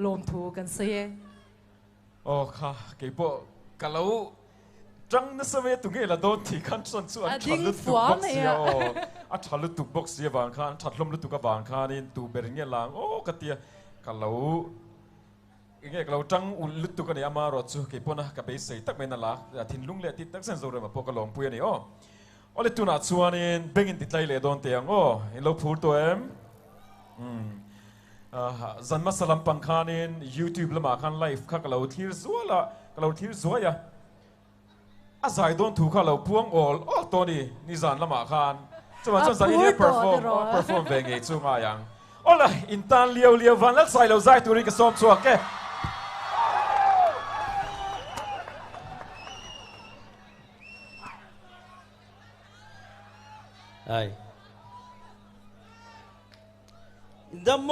ลมถูกันเสียโอ้ค่ะเก็บบ่กะเราจังนั่นสมัยตุงเอละโดนที่ขันส่วนส่วนฉันลุตุกบ็อกซ์เสียอ่ะฉันลุตุกบ็อกซ์เสียบางคันฉันลมลุตุกบางคันนี่ตูเบริงเงี้ยลางโอ้กะเตียกะเราเงี้ยเราจังอุลุตุกันเนี่ยมารอดสู้เก็บบ่นะกับไปใส่ตักไม่นั่นละทิ้งลุงเล่ติดตักเส้นโซเรมาพวกกะหลงปุยนี่โอ้โอ้เลยตุน่าชวนนี่เบ่งอินติดไล่เลยโดนเตียงโอ้เราพูดตัวเอ็มจันมาสลัมปังคานิน YouTube ละมาคันไลฟ์ข้ากะเราทีร์ซัวละกะเราทีร์ซัวยะอาศัยโดนถูกข้าเราพวงโอลโอ้ตัวนี้นี่จันละมาคันจะมาจันนี่ perform เวงเอซูมายังโอ้ละอินตันเลียววันละใส่เราใจตัวนี้ก็ซ้อมชัวแกไอ้ดัมโม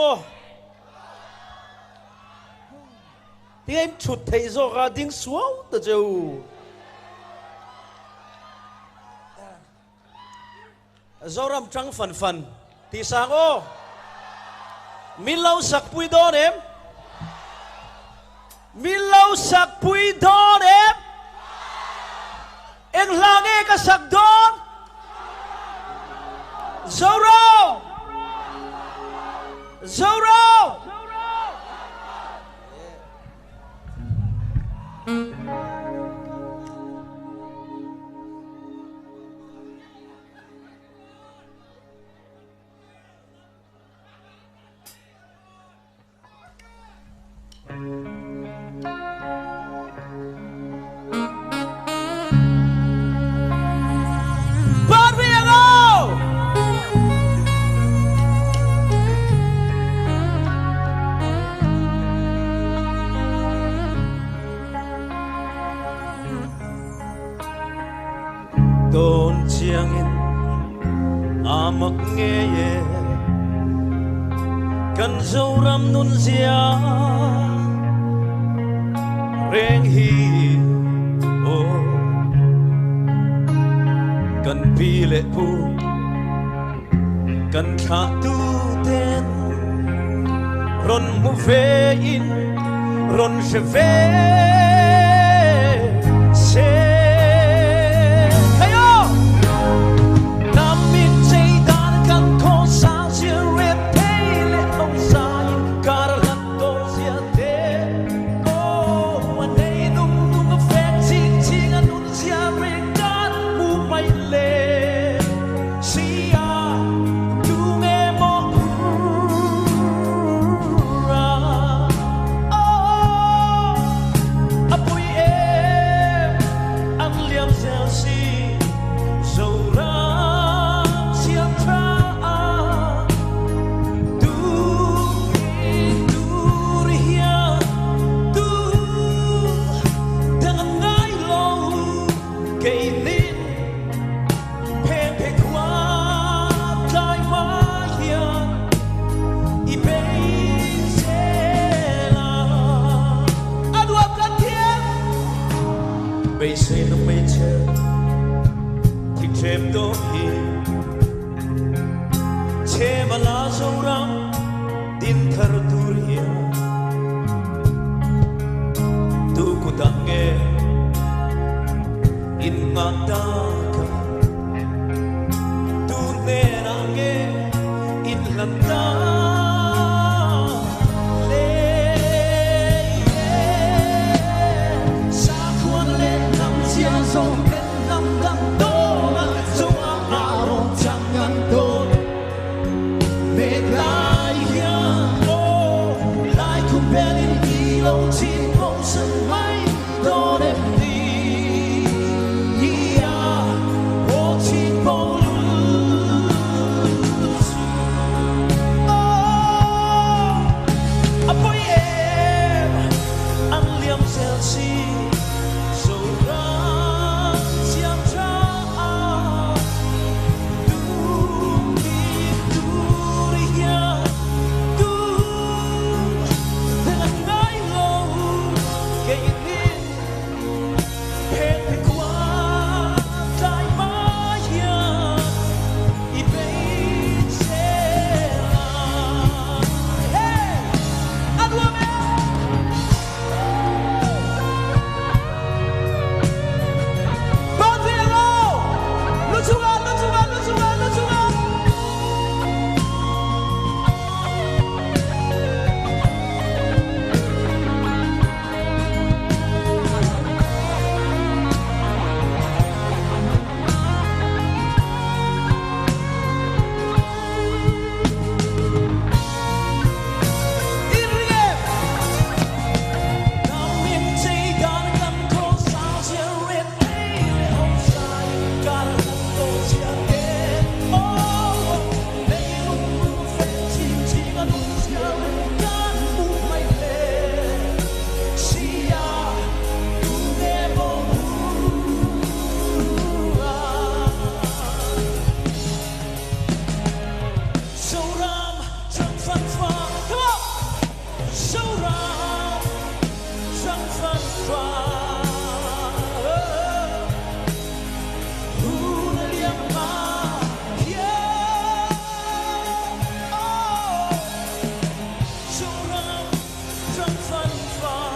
ที่ไอ้ชุดไทยโซกาดิ้งสวาวตะเจ้าZoram trăng phần thì sang ô min lâu sạc bùi đón em min lâu sạc bùi đón em lang nghe cả sạc đón Zoram tôn chiang in amak nghe ye kan Zoram nun zia reng hi o kan pi le pu kan kha tu ten ron mu ve in ron she ve se Zoram chẳng phản phả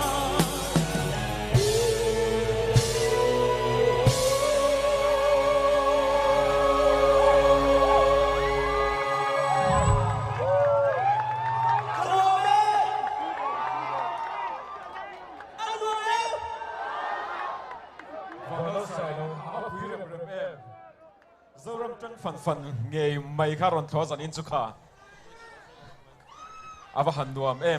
Zoram trăng phần nghề mày khá rộn khó dần in chú khá. Ava hành nuam em.